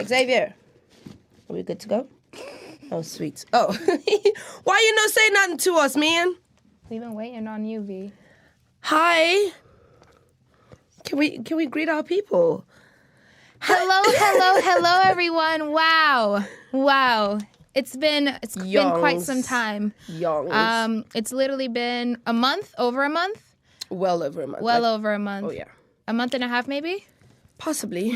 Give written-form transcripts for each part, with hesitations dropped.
Xavier, are we good to go? Oh, sweet. Oh, why you not saying nothing to us, man? We've been waiting on you, V. Hi. Can we greet our people? Hello, everyone. Wow. It's been quite some time. It's literally been a month, over a month. Well over a month. Over a month. Oh yeah. A month and a half, maybe. Possibly.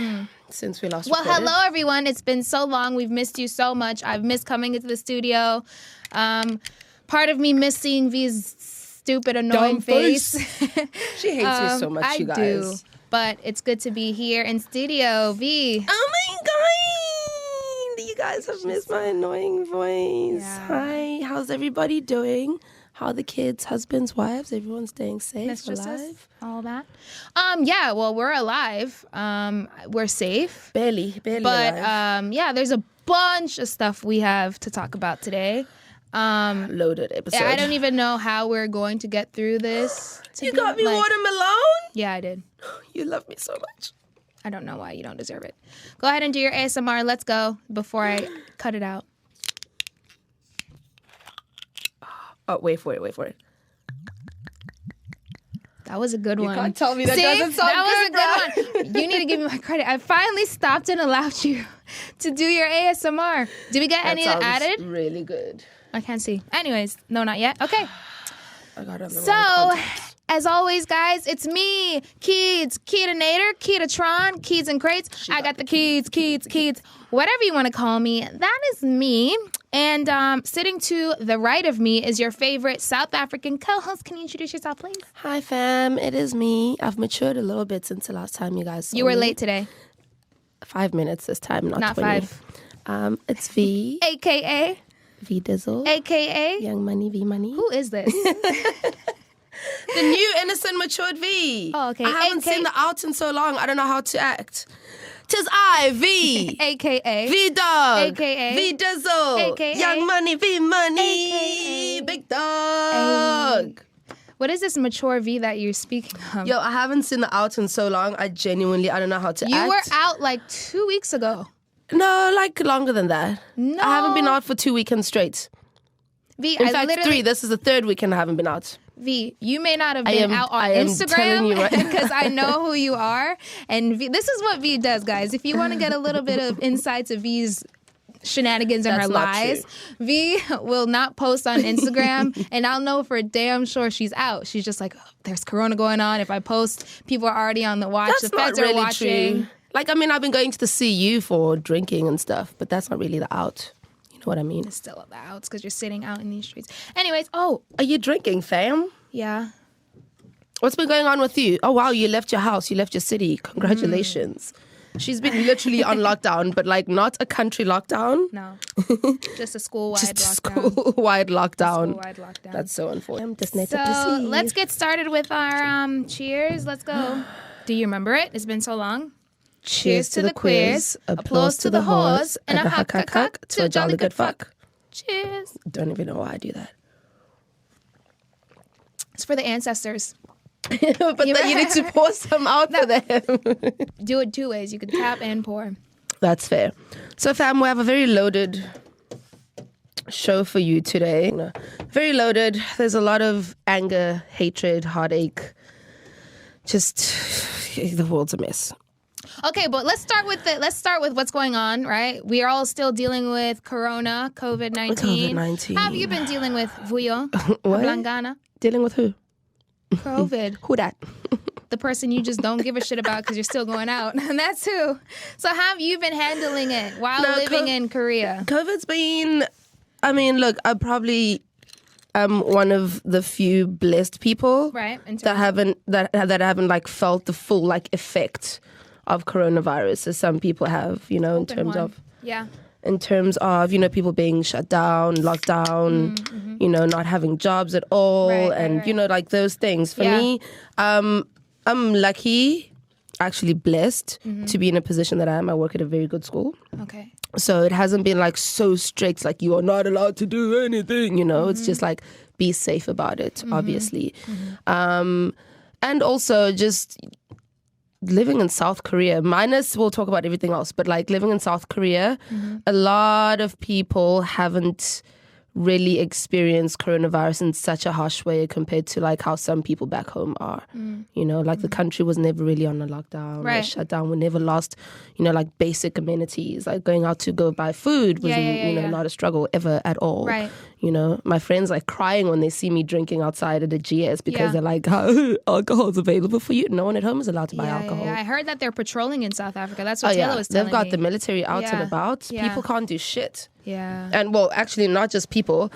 Since we last. Well, recorded. hello, everyone. It's been so long. We've missed you so much. I've missed coming into the studio. Part of me missing V's stupid, annoying face. She hates me so much, you guys. I do. But it's good to be here in studio, V. Oh my God! You guys have missed my annoying voice. Yeah. Hi, how's everybody doing? How are the kids, husbands, wives? Everyone staying safe, Mistresses, alive? All that. Yeah, well, we're alive. We're safe. Barely but, alive. Yeah, there's a bunch of stuff we have to talk about today. Loaded episode. I don't even know how we're going to get through this. You got me watermelon? Yeah, I did. You love me so much. I don't know why you don't deserve it. Go ahead and do your ASMR. Let's go before I cut it out. Oh, wait for it. That was a good one. You can't tell me that doesn't sound good. That was a good one. You need to give me my credit. I finally stopped and allowed you to do your ASMR. Did we get any added? Really good. I can't see. Anyways, no, not yet. Okay. I got it on the so, wrong context. As always, guys, it's me, Keeds, Keetanator, Keetatron, Keeds and Crates. I got the Keeds, whatever you want to call me. That is me. And sitting to the right of me is your favorite South African co-host. Can you introduce yourself, please? Hi, fam. It is me. I've matured a little bit since the last time you guys saw You were me. late today. 5 minutes this time, not 20. 5. It's V. A.K.A. V Dizzle. A.K.A. Young Money, V Money. Who is this? The new innocent matured V. Oh, okay. I haven't seen the out in so long. I don't know how to act. 'Tis I, V. A.K.A. V Dog. A.K.A. V Dizzle. A.K.A. Young Money, V Money. A.K.A. Big Dog. What is this mature V that you're speaking of? Yo, I haven't seen the out in so long. I don't know how to act. You were out like 2 weeks ago. No, like longer than that. No. I haven't been out for 2 weekends straight. V, In fact, 3. This is the 3rd weekend I haven't been out. V, you may not have been out on Instagram because I know who you are. And V, this is what V does, guys. If you want to get a little bit of insights of V's shenanigans and her lies, V will not post on Instagram, and I'll know for damn sure she's out. She's just like, oh, there's Corona going on. If I post, people are already on the watch. That's the feds not really are watching. True. Like, I mean, I've been going to the CU for drinking and stuff, but that's not really the out. You know what I mean? It's still the outs because you're sitting out in these streets. Anyways, are you drinking, fam? Yeah. What's been going on with you? Oh, wow, you left your house. You left your city. Congratulations. She's been literally on lockdown, but like not a country lockdown. No. Just a school-wide lockdown. School-wide lockdown. School-wide lockdown. That's so unfortunate. So let's get started with our cheers. Let's go. Do you remember it? It's been so long. Cheers to the queers, applause to the whores, and a huck to a jolly good fuck. Cheers. Don't even know why I do that. It's for the ancestors. But then you need to pour some out for them. Do it 2 ways. You can tap and pour. That's fair. So, fam, we have a very loaded show for you today. Very loaded. There's a lot of anger, hatred, heartache. Just, the world's a mess. Okay, but let's start with what's going on, right? We are all still dealing with Corona, COVID-19. How have you been dealing with Vuyo? Blangana? Dealing with who? COVID. Who that? The person you just don't give a shit about because you're still going out. And that's who. So how have you been handling it while living in Korea? COVID's been, I mean, look, I probably am one of the few blessed people that haven't like felt the full like effect of coronavirus as some people have, you know, in terms of, you know, people being shut down, locked down, you know, not having jobs at all, you know, like those things. For me, I'm lucky, actually blessed to be in a position that I am. I work at a very good school. Okay. So it hasn't been like so strict, like you are not allowed to do anything, you know. It's just like be safe about it, obviously. And also just living in South Korea, minus we'll talk about everything else, but like living in South Korea, a lot of people haven't really experienced coronavirus in such a harsh way compared to like how some people back home are. You know, like the country was never really on a lockdown or shutdown. We never lost, you know, like basic amenities, like going out to go buy food was not a struggle ever at all. Right. You know, my friends like crying when they see me drinking outside at a GS because they're like, oh, alcohol's available for you. No one at home is allowed to buy alcohol. I heard that they're patrolling in South Africa. That's what Taylor was telling me. They've got the military out and about. People can't do shit. Yeah. And well, actually not just people,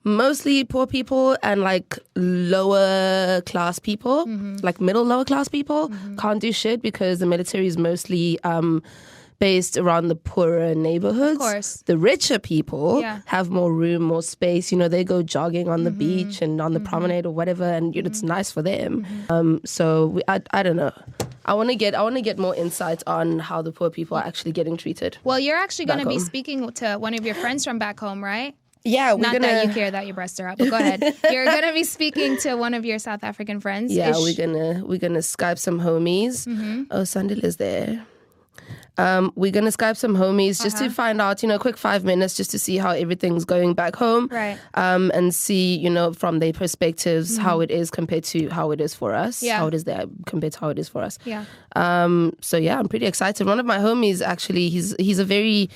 mostly poor people and like lower class people, like lower class people can't do shit because the military is mostly based around the poorer neighborhoods. Of course. The richer people have more room, more space. You know, they go jogging on the beach and on the promenade or whatever, and it's nice for them. I don't know. I want to get more insight on how the poor people are actually getting treated. Well, you're actually going to be speaking to one of your friends from back home, right? Yeah, Not that you care that your breasts are out, but go ahead. You're going to be speaking to one of your South African friends. Yeah, we're gonna Skype some homies. Oh, Sandil is there. We're going to Skype some homies just to find out, you know, a quick 5 minutes just to see how everything's going back home. Right. And see, you know, from their perspectives, how it is compared to how it is for us. Yeah. How it is there compared to how it is for us. Yeah. So yeah, I'm pretty excited. One of my homies, actually, he's a very,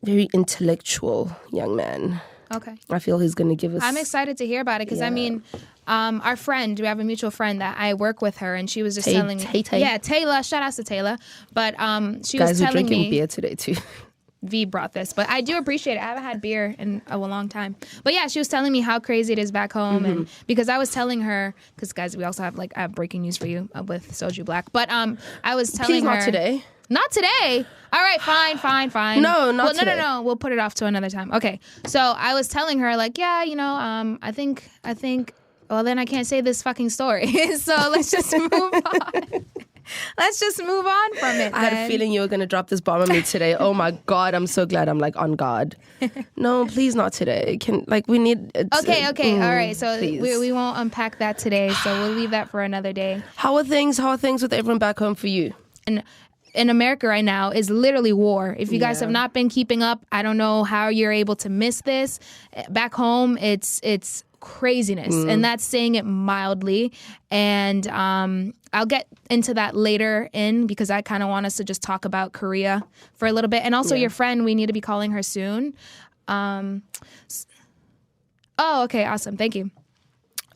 very intellectual young man. Okay. I feel he's going to give us... I'm excited to hear about it because, I mean, our friend, we have a mutual friend that I work with her, and she was just telling me... Yeah, Taylor. Shout out to Taylor. But she was telling me... Guys, we're drinking beer today, too. V brought this, but I do appreciate it. I haven't had beer in a long time. But yeah, she was telling me how crazy it is back home, and because I was telling her, because guys, we also have like I have breaking news for you with Soju Black. But I was telling her... Please, not today. Not today. All right, fine. No, not today. No. We'll put it off to another time. Okay. So I was telling her, like, yeah, you know, I think. Well, then I can't say this fucking story. So let's just move on. Let's just move on from it. I had a feeling you were going to drop this bomb on me today. Oh my God, I'm so glad I'm like on guard. No, please not today. We need... Okay. All right. So we won't unpack that today. So we'll leave that for another day. How are things with everyone back home for you? And in America right now is literally war. If you guys have not been keeping up, I don't know how you're able to miss this. Back home, it's craziness, and that's saying it mildly. And I'll get into that later because I kind of want us to just talk about Korea for a little bit. And also your friend, we need to be calling her soon. Oh, okay, awesome. Thank you.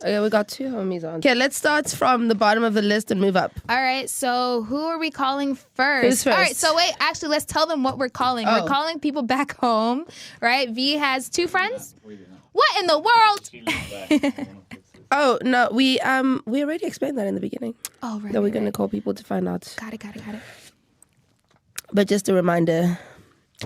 Okay, we got two homies on. Okay, let's start from the bottom of the list and move up. All right, so who are we calling first? Who's first? All right, so wait, actually, let's tell them what we're calling. We're calling people back home, right? V has two friends. What in the world? Oh, no, we already explained that in the beginning. Oh, right. That we're going to call people to find out. Got it. But just a reminder,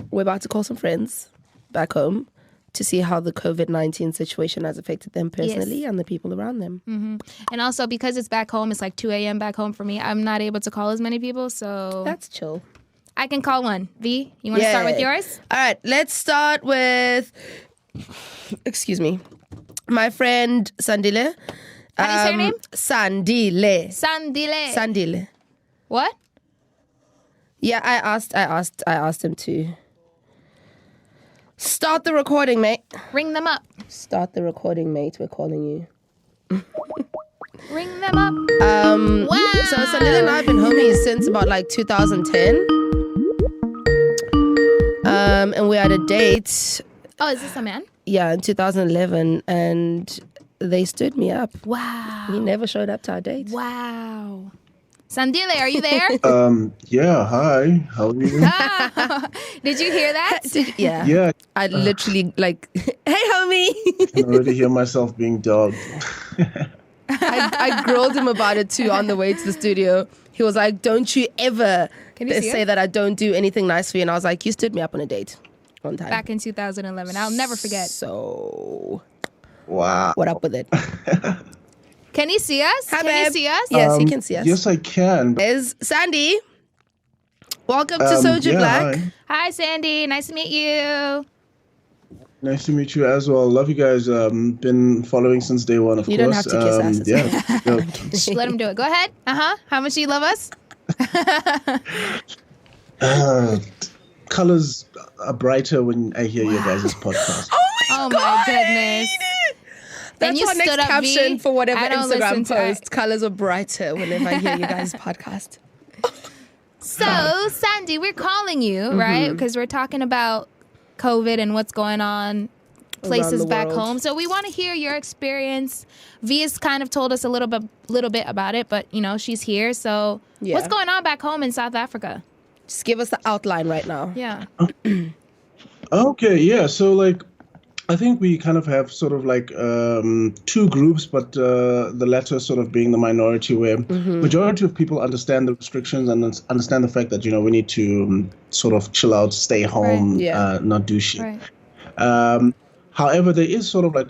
we're about to call some friends back home to see how the COVID-19 situation has affected them personally and the people around them. Mm-hmm. And also, because it's back home, it's like 2 a.m. back home for me. I'm not able to call as many people, so... That's chill. I can call one. V, you want to start with yours? All right, let's start with... Excuse me. My friend Sandile. How do you say her name? Sandile. What? Yeah, I asked him to start the recording, mate. Ring them up. Start the recording, mate. We're calling you. Ring them up. Wow. So Sandile and I have been homies since about like 2010. And we had a date. Oh, is this a man? Yeah, in 2011, and they stood me up. Wow. He never showed up to our date. Wow. Sandile, are you there? Yeah, hi. How are you? Did you hear that? Yeah. Yeah. I literally like, hey, homie. I can already hear myself being dogged. I grilled him about it too on the way to the studio. He was like, don't you ever say that I don't do anything nice for you. And I was like, you stood me up on a date one time. Back in 2011. I'll never forget. So, wow. What up with it? Can he see us? Hi, can he see us? Yes, he can see us. Yes, I can. There's Sandy. Welcome to Soju Black. Hi. Hi, Sandy. Nice to meet you. Nice to meet you as well. Love you guys. Been following since day one, of course. You don't have to kiss us. Yeah. Let him do it. Go ahead. How much do you love us? Colors are brighter when I hear your guys' podcast. Oh my goodness. That's our next caption for whatever Instagram post. Colors are brighter whenever I hear you guys' podcast. So, Sandy, we're calling you, right? Because we're talking about COVID and what's going on places back home. So we want to hear your experience. V has kind of told us a little bit about it, but, she's here. So what's going on back home in South Africa? Just give us the outline right now. Yeah. Okay, yeah. So, I think we kind of have sort of two groups, but the latter sort of being the minority where majority of people understand the restrictions and understand the fact that, we need to sort of chill out, stay home, not do shit. Right. However, there is sort of a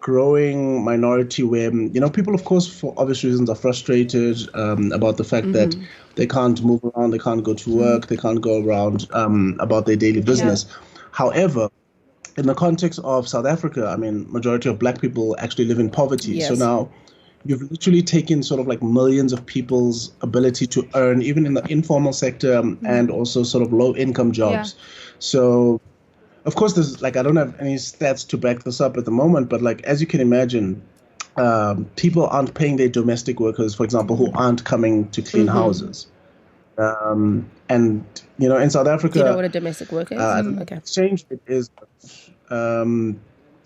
growing minority where, people, of course, for obvious reasons are frustrated about the fact that they can't move around, they can't go to work, they can't go around about their daily business. Yeah. However, in the context of South Africa, I mean, majority of black people actually live in poverty. Yes. So now you've literally taken sort of millions of people's ability to earn, even in the informal sector and also sort of low income jobs. Yeah. So, of course, there's I don't have any stats to back this up at the moment, but as you can imagine, people aren't paying their domestic workers, for example, who aren't coming to clean houses. And, in South Africa... Do you know what a domestic worker is? Okay. Exchange rate is,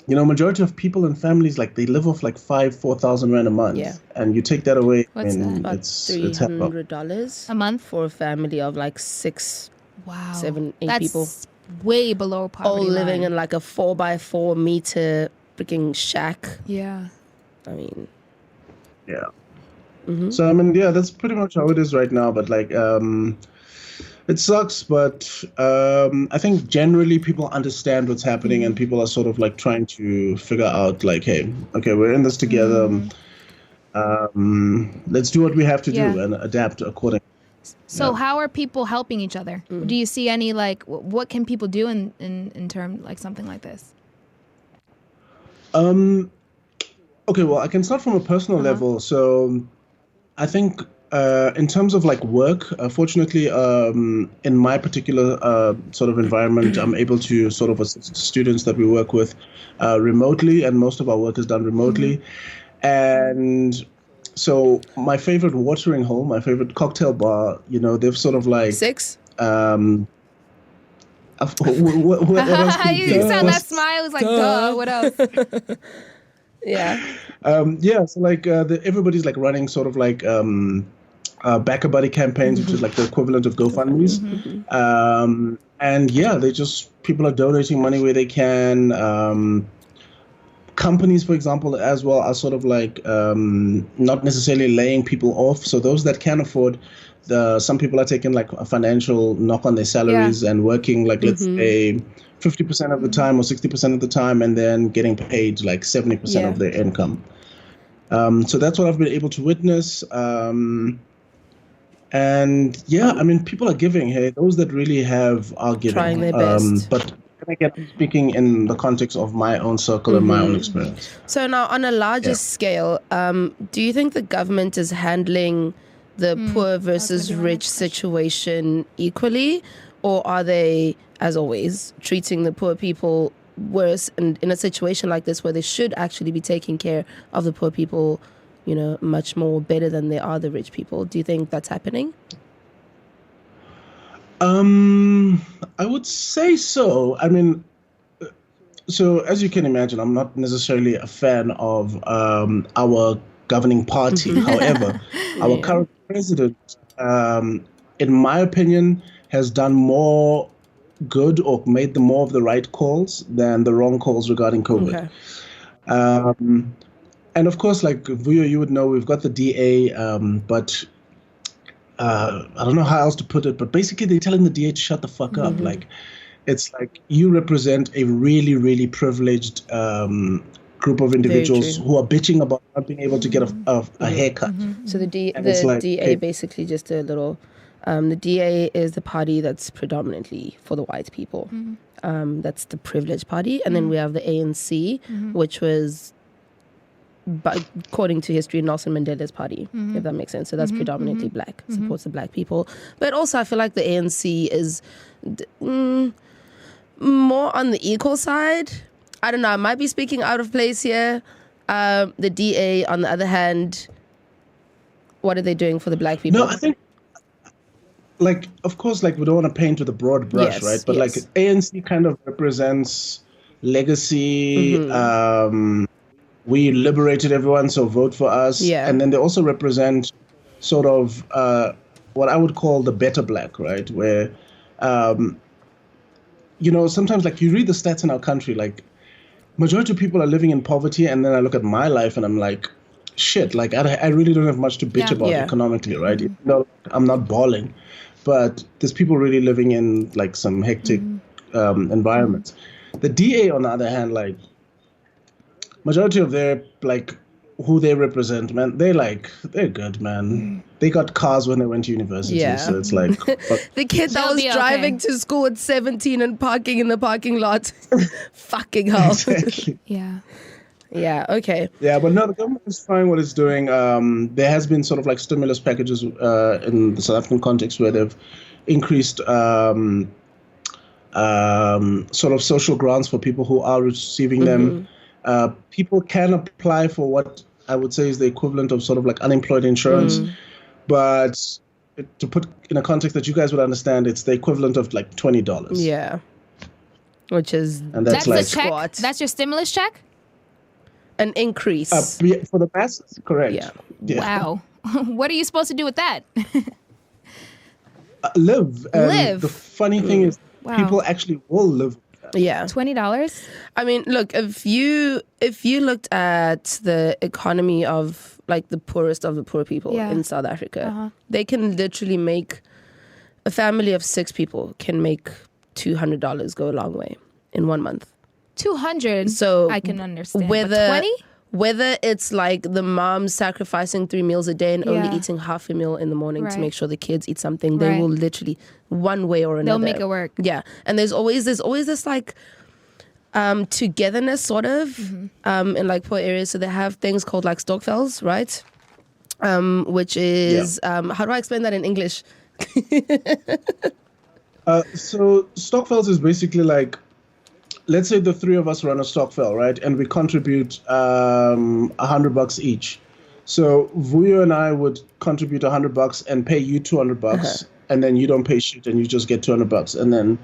majority of people and families, they live off 4,000 rand a month. Yeah. And you take that away. What's that? About $300 a month for a family of 6, wow, 7, 8 That's people. Way below poverty all living line. in a 4x4 meter freaking shack. Yeah. I mean... Yeah. So, that's pretty much how it is right now. But it sucks, but I think generally people understand what's happening and people are sort of trying to figure out hey, okay, we're in this together. Let's do what we have to do and adapt accordingly. So how are people helping each other? Do you see any what can people do in terms something like this? Okay, well, I can start from a personal level. So I think in terms of work, fortunately, in my particular sort of environment, I'm able to sort of assist students that we work with remotely, and most of our work is done remotely. And so my favorite watering hole, my favorite cocktail bar, they've sort of 6? What else you saw that smile. It was duh, what else? Yeah. So everybody's running sort of backer buddy campaigns, which is the equivalent of GoFundMe's. And people are donating money where they can. Companies, for example, as well are sort of not necessarily laying people off. So those that can afford, some people are taking a financial knock on their salaries and working let's say 50% of the time or 60% of the time, and then getting paid 70% of their income. So that's what I've been able to witness. And people are giving. Hey, those that really have are giving. Trying their best. But again, speaking in the context of my own circle and my own experience. So now, on a larger scale, do you think the government is handling the poor versus rich situation equally, or are they, as always, treating the poor people worse? And in a situation like this, where they should actually be taking care of the poor people, much more better than they are the rich people. Do you think that's happening? I would say so. So as you can imagine, I'm not necessarily a fan of our governing party. However, our current president, in my opinion, has done more good or made more of the right calls than the wrong calls regarding COVID. Okay. And of course, Vuyo, you would know, we've got the DA, but I don't know how else to put it, but basically they're telling the DA to shut the fuck up. It's you represent a really, really privileged group of individuals who are bitching about not being able to get a haircut. So the DA basically just a little The DA is the party that's predominantly for the white people. That's the privileged party. And then we have the ANC, which was, according to history, Nelson Mandela's party, if that makes sense. So that's predominantly black, supports the black people. But also I feel like the ANC is more on the equal side. I don't know, I might be speaking out of place here. The DA, on the other hand, what are they doing for the black people? No, I think, like, of course, like, we don't want to paint with a broad brush, right? But like, ANC kind of represents legacy. We liberated everyone, so vote for us. And then they also represent sort of what I would call the better black, right? Where, sometimes, like, you read the stats in our country, like, majority of people are living in poverty, and then I look at my life and I'm like, shit, like, I really don't have much to bitch about economically, right? I'm not balling, but there's people really living in, like, some hectic environments. The DA, on the other hand, like, majority of their, like, who they represent, man, they're good, man. They got cars when they went to university, so it's like... the kid that was driving to school at 17 and parking in the parking lot. Fucking hell. Exactly. Yeah, okay. Yeah, but no, the government is trying what it's doing. There has been sort of like stimulus packages in the South African context where they've increased sort of social grants for people who are receiving them. People can apply for what I would say is the equivalent of sort of like unemployed insurance. But to put in a context that you guys would understand, it's the equivalent of like $20. Yeah. Which is... And that's like... check? That's your stimulus check? An increase. For the masses, correct. Yeah. Wow. What are you supposed to do with that? Live. And the funny thing is, people actually will live. Yeah. $20? I mean, look, if you looked at the economy of, like, the poorest of the poor people in South Africa, they can literally make, a family of 6 people can make $200 go a long way in 1 month. 200? So I can understand. Whether 20? Whether it's like the mom sacrificing 3 meals a day and only eating half a meal in the morning to make sure the kids eat something, they will literally, one way or another, they'll make it work. Yeah. And there's always this like togetherness sort of in like poor areas. So they have things called like stokvels, right? Which is how do I explain that in English? So stokvels is basically like, let's say the 3 of us run a stokvel, right? And we contribute $100 each. So Vuyo and I would contribute $100 and pay you $200, and then you don't pay shit and you just get $200. And then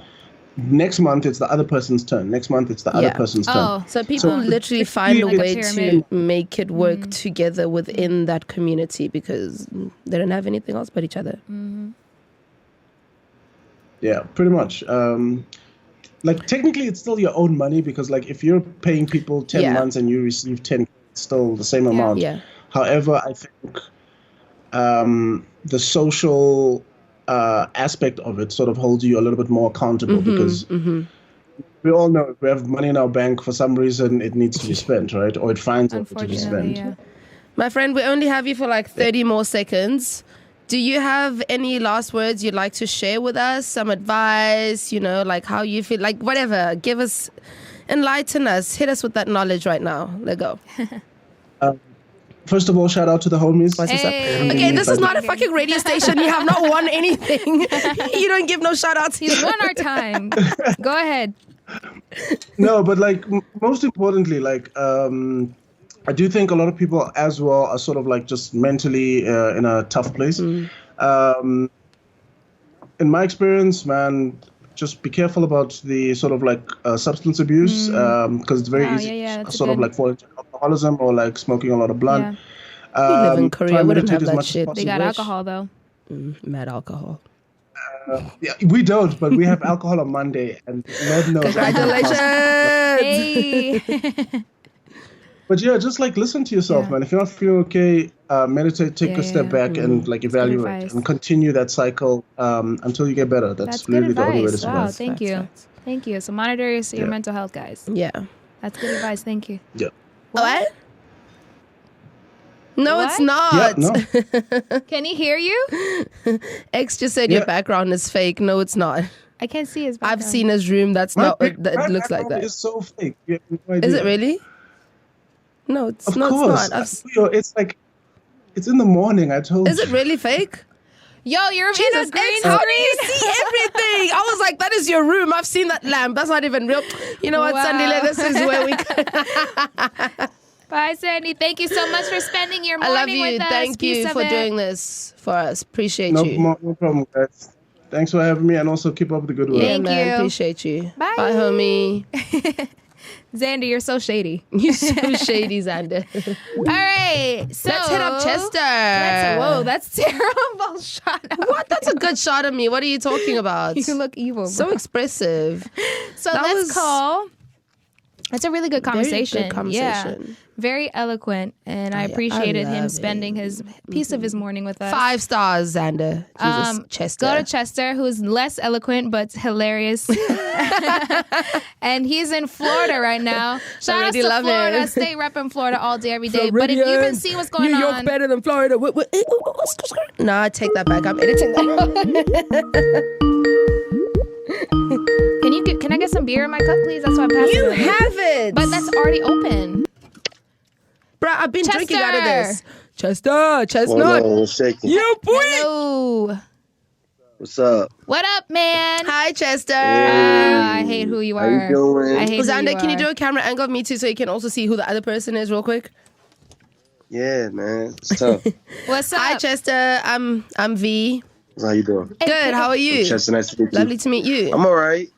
next month it's the other person's turn. Next month it's the other person's turn. So people literally find a way to make it work together within that community because they don't have anything else but each other. Yeah, pretty much. Like, technically, it's still your own money because, like, if you're paying people 10 months and you receive 10, it's still the same amount. Yeah. However, I think the social aspect of it sort of holds you a little bit more accountable because we all know if we have money in our bank, for some reason, it needs to be spent, right? Or it finds a way to be spent. Yeah. My friend, we only have you for like 30 more seconds. Do you have any last words you'd like to share with us? Some advice, like how you feel, like whatever. Give us, enlighten us, hit us with that knowledge right now. Let's go. First of all, shout out to the homies. Hey. Okay, this is not a fucking radio station. You have not won anything. You don't give no shout outs. He's won our time. Go ahead. No, but like most importantly, like I do think a lot of people as well are sort of like just mentally in a tough place. In my experience, man, just be careful about the sort of like substance abuse because it's very easy to sort of like fall into alcoholism or like smoking a lot of blunt. We live in Korea, we don't have that shit. They got alcohol though. Mad alcohol. Yeah, we don't, but we have alcohol on Monday, and Lord knows. Congratulations! Hey. But yeah, just like listen to yourself, man. If you're not feeling okay, meditate, take a step back, and like evaluate and continue that cycle until you get better. That's really the only way to survive. Wow, thank you. Thank you. So monitor your mental health, guys. Yeah. That's good advice. Thank you. Yeah. What? No, what? It's not. Yep, no. Can he hear you? X just said your background is fake. No, it's not. I can't see his background. I've seen his room. That looks like that. It's so fake. You have no idea. Is it really? No, it's of not. course. It's not. It's like, it's in the morning. I told you. Is it really fake? Yo, you're in a green How do you see everything? I was like, that is your room. I've seen that lamp. That's not even real. You know what, Sandile? This is where we... Bye, Sandy. Thank you so much for spending your morning with us. Thank you for doing this for us. Appreciate you. No problem, guys. Thanks for having me, and also keep up the good work. Yeah, man. Appreciate you. Bye. Bye, homie. Xander, you're so shady. You're so shady, Xander. All right, so let's hit up Chester. Whoa, that's terrible shot. What? That's a good shot of me. What are you talking about? You look evil. So expressive. So let's call. It's a really good conversation. Very good conversation. Yeah. Very eloquent, and I appreciated him spending his piece of his morning with us. 5 stars, Xander. Jesus, Chester. Go to Chester, who's less eloquent but hilarious. And he's in Florida right now. Shout out to Florida. Him. Stay repping Florida all day, every day. But if you can see what's going on. New York better than Florida. No, I take that back. I'm editing that. Can I get some beer in my cup, please? That's what I'm passing. You have it. But that's already open. Bruh, I've been drinking out of this. Chestnut. Well, shaking. You boy. Hello. What's up? What up, man? Hi, Chester. I hate who you are. How you doing? I hate Xander, can you do a camera angle of me too so you can also see who the other person is real quick? Yeah, man. It's tough. What's up? Hi, Chester. I'm V. How you doing? Good. How are you? Chester, nice to meet you. Lovely to meet you. I'm all right.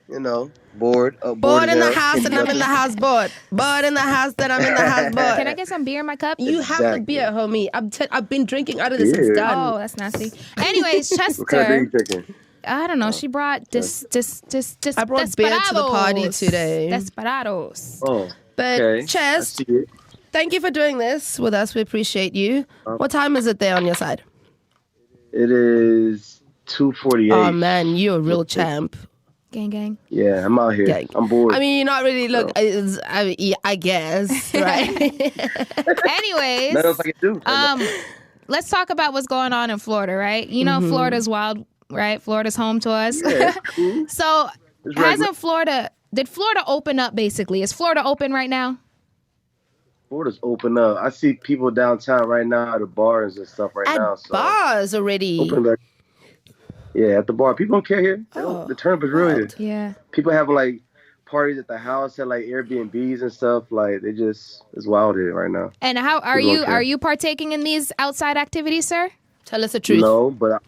You know, bored. Bored in the house and I'm in the house bored. Bored in the house that I'm in the house bored. Can I get some beer in my cup? You have the beer, homie. I've been drinking out of this. It's done. Oh, that's nasty. Anyways, Chester. What kind of beer you drinking? I don't know. She brought I brought beer to the party today. Desperados. Oh, but okay. Chest, thank you for doing this with us. We appreciate you. What time is it there on your side? It is 2:48. Oh man, you're a real champ. Gang. Yeah, I'm out here. Gang. I'm bored. I mean, you're not really. Look, I guess, right? Anyways, nothing else I can do. Let's talk about what's going on in Florida, right? You know, Florida's wild, right? Florida's home to us. Yeah, cool. So, did Florida open up? Basically, is Florida open right now? Florida's open up. I see people downtown right now at the bars and stuff now. So bars already. Open back. Yeah, at the bar. People don't care here. The turnip is real here. Yeah. People have like parties at the house at like Airbnbs and stuff. Like it's wild here right now. And how are you partaking in these outside activities, sir? Tell us the truth. No, but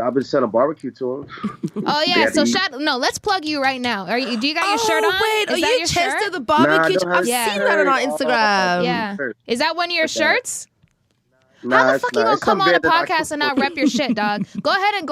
I've been selling barbecue to them. Oh yeah, so let's plug you right now. Do you got your shirt on? Wait, is are that you your Chester shirt? the barbecue? I've seen that on our Instagram. Yeah. Is that one of your shirts? Nah, how the fuck you gonna come on a the podcast and not rep your shit, dog? Go ahead.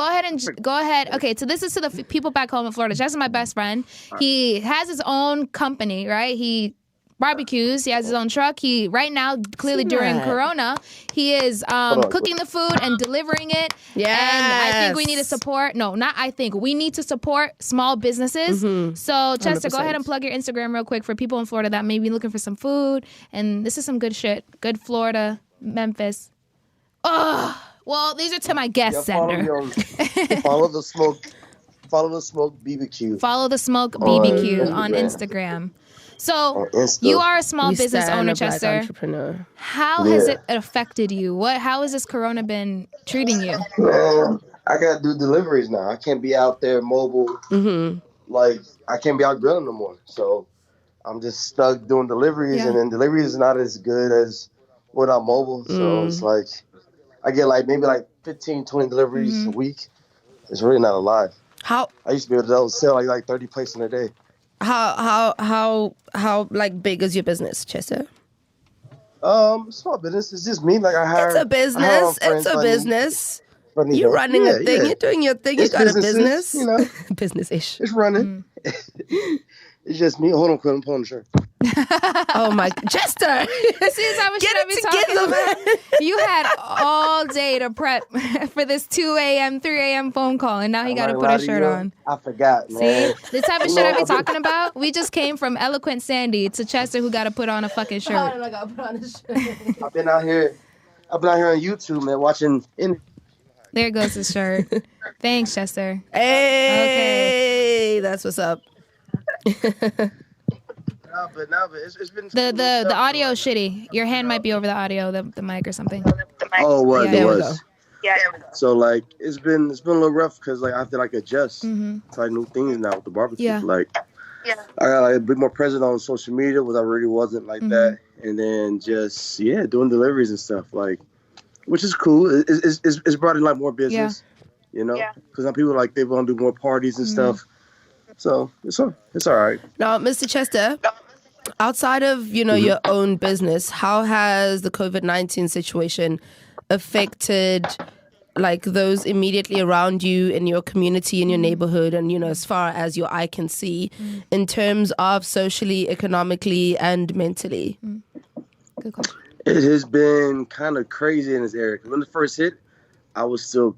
Okay, so this is to the people back home in Florida. Chester's my best friend. He has his own company, right? He barbecues. He has his own truck. He right now, clearly during Corona, he is cooking the food and delivering it. Yeah. And I think we need to support. No, not I think. We need to support small businesses. So Chester, 100%. Go ahead and plug your Instagram real quick for people in Florida that may be looking for some food. And this is some good shit. Good Florida, Memphis. Oh, well, these are to my guests, Xander. Follow the smoke BBQ. Follow the smoke BBQ on Instagram. So you are a small business owner, Chester. Entrepreneur. How has it affected you? How has this Corona been treating you? Man, I gotta do deliveries now. I can't be out there mobile. Like I can't be out grilling no more. So I'm just stuck doing deliveries, and then deliveries is not as good as when I'm mobile. So it's like I get like maybe like 15, 20 deliveries a week. It's really not a lot. How I used to be able to sell like 30 plates in a day. How like big is your business, Chester? Small business. It's just me. Like I hire. It's a business. It's a business. You're running a thing. You're doing your thing. You got a business. You know, business-ish. It's running. It's just me. Hold on, I'm pulling the shirt. Oh my, Chester! See, get it together, man. You had all day to prep for this 2 a.m., 3 a.m. phone call, and now he got to put a shirt on. I forgot, man. See, the type of shit I be talking about. We just came from eloquent Sandy to Chester, who got to put on a fucking shirt. I got to put on a shirt. I've been out here on YouTube, man, watching. There goes his shirt. Thanks, Chester. Hey, okay. That's what's up. But it's been the audio shitty. Your hand might be over the audio, the mic or something. Oh, what it was? Yeah. So like it's been a little rough because like I have to like adjust to like new things now with the barbecue. Yeah. Like I got like a bit more present on social media, which I really wasn't like that, and then just doing deliveries and stuff like, which is cool. It's brought in like more business, you know, because now people like they want to do more parties and stuff. So it's all right. Now, Mr. Chester, outside of, your own business, how has the COVID-19 situation affected like those immediately around you in your community, in your neighborhood, and, as far as your eye can see in terms of socially, economically, and mentally? Good question. It has been kind of crazy in this area. When it first hit, I was still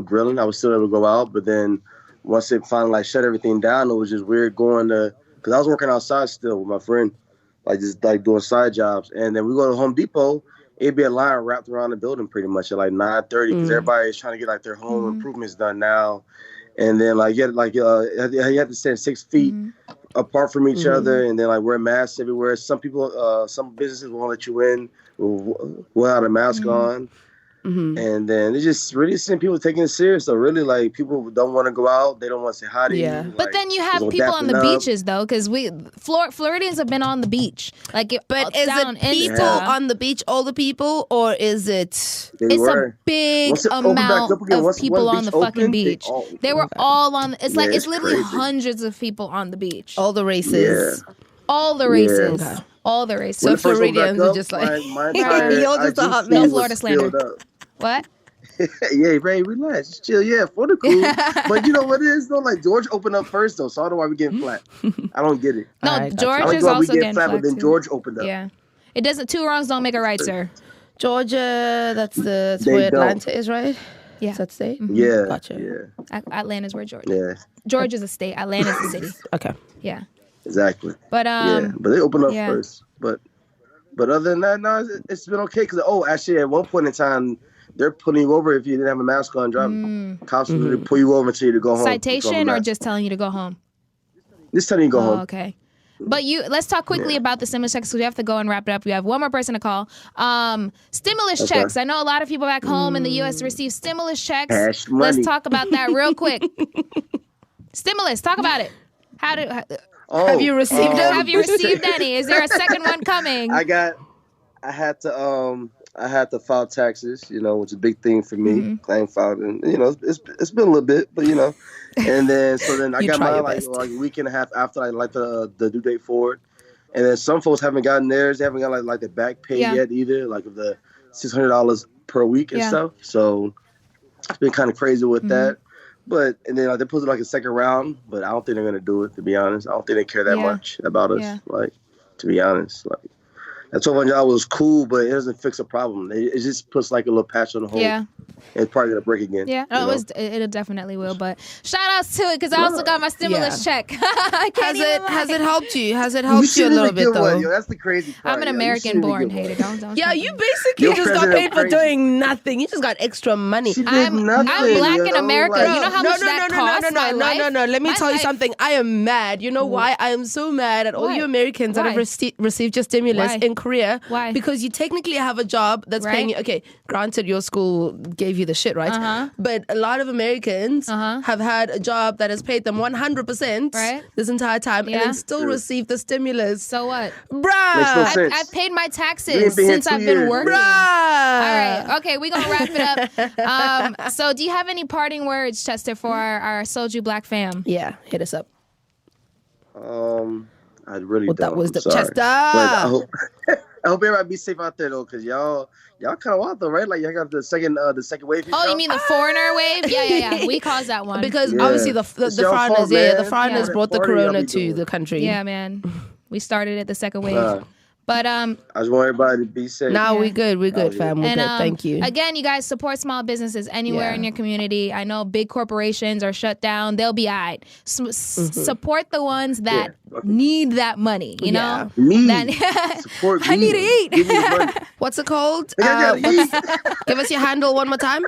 grilling. I was still able to go out, but then once it finally like shut everything down, it was just weird going to, because I was working outside still with my friend, like just like doing side jobs. And then we go to Home Depot, it'd be a line wrapped around the building pretty much at like 9:30 because everybody's trying to get like their home improvements done now. And then like you had to stand 6 feet apart from each other, and then like wear masks everywhere. Some people, some businesses won't let you in without a mask on. And then it's just really seeing people taking it serious. So really, like, people don't want to go out. They don't want to say hi to you. Like, but then you have people on the beaches, though, because Floridians have been on the beach. Like, but is it people on the beach, all the people, or is it? A big amount of people on the fucking beach. They were all on. It's like it's literally crazy. Hundreds of people on the beach. All the races. Yeah. All the races. Yeah. All the races. So Floridians are just like, you're just a hot mess. Florida slander. What? Yeah, Ray, relax. Just chill. Yeah, for the cool. But you know what it is, though? Like, George opened up first, though, so I don't know why we're getting flat. I don't get it. No, right, George is also getting flat, but then George opened up. Yeah. It doesn't, two wrongs don't make a right, sir. Georgia, that's where Atlanta is, right? Yeah. Is that state? Yeah. Gotcha. Yeah. Atlanta's where Georgia. Yeah. Georgia's a state. Atlanta's a city. Okay. Yeah. Exactly. But but they opened up first. But other than that, no, it's been okay. Because actually, at one point in time, they're pulling you over if you didn't have a mask on driving. Cops will pull you over until you to go home. Citation or just telling you to go home? Just telling you to go home. Okay. But let's talk quickly about the stimulus checks because we have to go and wrap it up. We have one more person to call. Stimulus checks. I know a lot of people back home in the U.S. receive stimulus checks. Cash money. Let's talk about that real quick. Stimulus. Talk about it. Have you received them? Have you received any? Is there a second one coming? I had to file taxes, which is a big thing for me. Claim filed, and it's been a little bit, but and then I got mine like a week and a half after I like the due date for it, and then some folks haven't gotten theirs. They haven't got like the back pay yet either, like of the $600 per week and stuff. So it's been kind of crazy with that. But and then they put it like a second round, but I don't think they're gonna do it. To be honest, I don't think they care that much about us. Yeah. Like, to be honest, like. That $1,200 was cool, but it doesn't fix a problem. It just puts like a little patch on the hole. Yeah. And it's probably going to break again. Yeah, it definitely will. But shout outs to it because I also got my stimulus check. Has it helped you? Has it helped you a little bit, though? Yo, that's the crazy part. I'm an American-born hater. Don't. Yeah, you basically just got paid for doing nothing. You just got extra money. I'm black in America. You know how much that costs my life? No. Let me tell you something. I am mad. You know why? I am so mad at all you Americans that have received your stimulus in Korea. Why? Because you technically have a job that's paying you. Okay, granted, your school gave you the shit, right? But a lot of Americans have had a job that has paid them 100% this entire time and then still received the stimulus. So what? Bruh! I've paid my taxes since I've been working. Bruh! All right. Okay, we're going to wrap it up. So do you have any parting words, Chester, for our Soju Black fam? Yeah, hit us up. I really don't. That was the Chester. But I hope everybody be safe out there though, because y'all kind of wild though, right? Like y'all got the second wave. Oh, you mean the foreigner wave? Yeah. We caused that one because obviously the foreigners, the foreigners brought the corona to the country. Yeah, man. We started it the second wave. But I just want everybody to be safe. No, we good. We good, fam. We're good. Thank you. Again, you guys support small businesses anywhere in your community. I know big corporations are shut down. They'll be all right. Support the ones that need that money, you know? Support me. I need to eat. Give me the money. What's it called? Give us your handle one more time.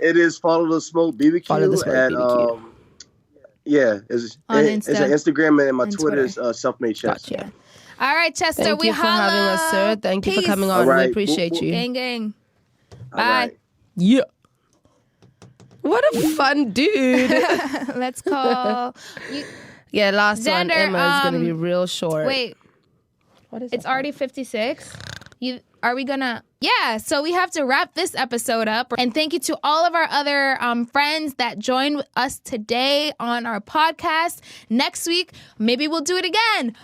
It is Follow the Smoke BBQ. Follow the Smoke BBQ. It's an Instagram, and my Twitter is Selfmade Chess. Gotcha. All right, Chester, Thank you for having us, sir. Thank you for coming on. Right. We appreciate you. Gang, gang. Bye. Right. Yeah. What a fun dude. Let's call. Last Xander, one, Emma, is going to be real short. Wait. What is it's already 56. Are we going to... Yeah, so we have to wrap this episode up. And thank you to all of our other friends that joined us today on our podcast. Next week, maybe we'll do it again.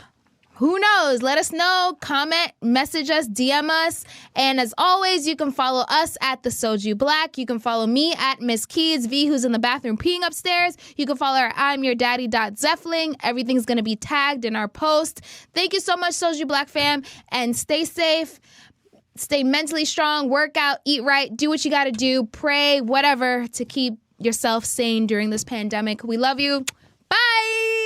Who knows? Let us know, comment, message us, DM us. And as always, you can follow us at The Soju Black. You can follow me at Miss Keys V, who's in the bathroom peeing upstairs. You can follow our I'm Your Daddy.Zeffling. Everything's going to be tagged in our post. Thank you so much, Soju Black fam. And stay safe. Stay mentally strong. Work out. Eat right. Do what you got to do. Pray. Whatever to keep yourself sane during this pandemic. We love you. Bye.